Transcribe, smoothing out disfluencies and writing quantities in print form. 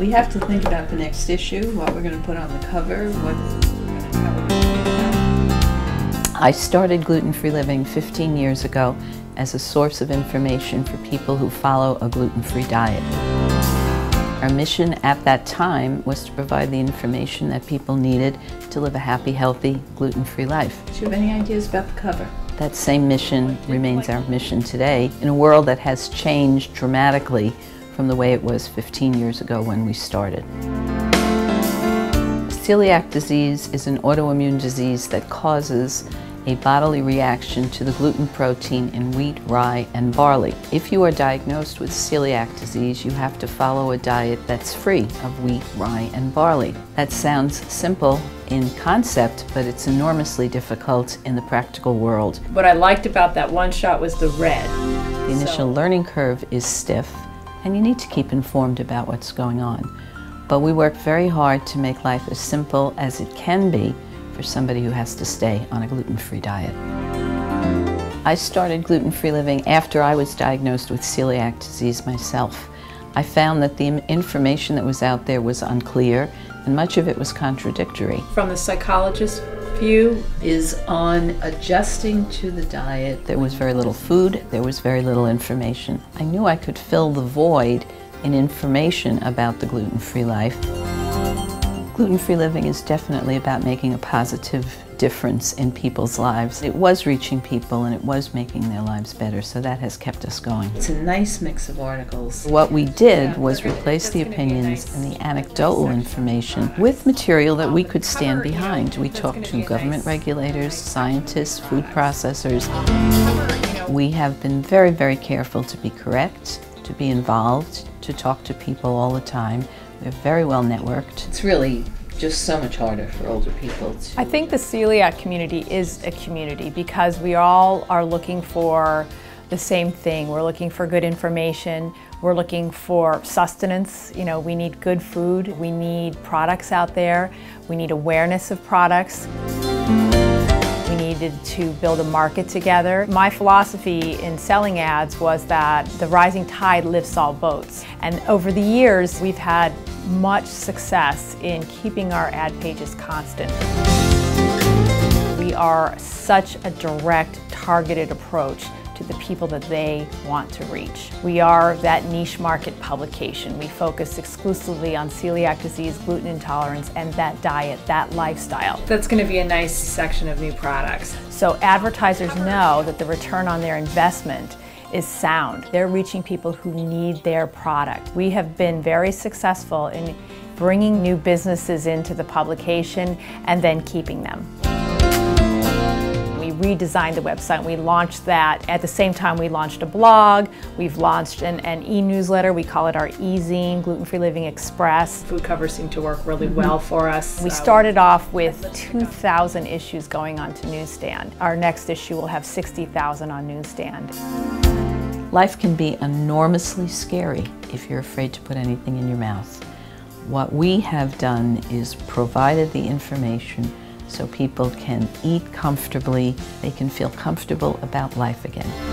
We have to think about the next issue, what we're going to put on the cover, how we're going to talk about. I started Gluten-Free Living 15 years ago as a source of information for people who follow a gluten-free diet. Our mission at that time was to provide the information that people needed to live a happy, healthy, gluten-free life. Do you have any ideas about the cover? That same mission remains our mission today in a world that has changed dramatically from the way it was 15 years ago when we started. Celiac disease is an autoimmune disease that causes a bodily reaction to the gluten protein in wheat, rye, and barley. If you are diagnosed with celiac disease, you have to follow a diet that's free of wheat, rye, and barley. That sounds simple in concept, but it's enormously difficult in the practical world. What I liked about that one shot was the red. The initial learning curve is stiff, and you need to keep informed about what's going on. But we work very hard to make life as simple as it can be for somebody who has to stay on a gluten-free diet. I started Gluten-Free Living after I was diagnosed with celiac disease myself. I found that the information that was out there was unclear, and much of it was contradictory. From the psychologist's view, is on adjusting to the diet. There was very little food, there was very little information. I knew I could fill the void in information about the gluten-free life. Gluten-Free Living is definitely about making a positive difference in people's lives. It was reaching people and it was making their lives better, so that has kept us going. It's a nice mix of articles. What we did was replace the opinions and the anecdotal information with material that we could stand behind. We talked to government regulators, scientists, food processors. We have been very, very careful to be correct, to be involved, to talk to people all the time. We're very well networked. It's really just so much harder for older people to... I think the celiac community is a community because we all are looking for the same thing. We're looking for good information. We're looking for sustenance. You know, we need good food. We need products out there. We need awareness of products. We needed to build a market together. My philosophy in selling ads was that the rising tide lifts all boats. And over the years, we've had much success in keeping our ad pages constant. We are such a direct, targeted approach to the people that they want to reach. We are that niche market publication. We focus exclusively on celiac disease, gluten intolerance, and that diet, that lifestyle. That's going to be a nice section of new products. So advertisers know that the return on their investment is sound. They're reaching people who need their product. We have been very successful in bringing new businesses into the publication and then keeping them. We redesigned the website. We launched that. At the same time, we launched a blog. We've launched an e-newsletter. We call it our e-zine, Gluten-Free Living Express. Food covers seem to work really well for us. We started off with 2,000 issues going on to newsstand. Our next issue will have 60,000 on newsstand. Life can be enormously scary if you're afraid to put anything in your mouth. What we have done is provided the information so people can eat comfortably, they can feel comfortable about life again.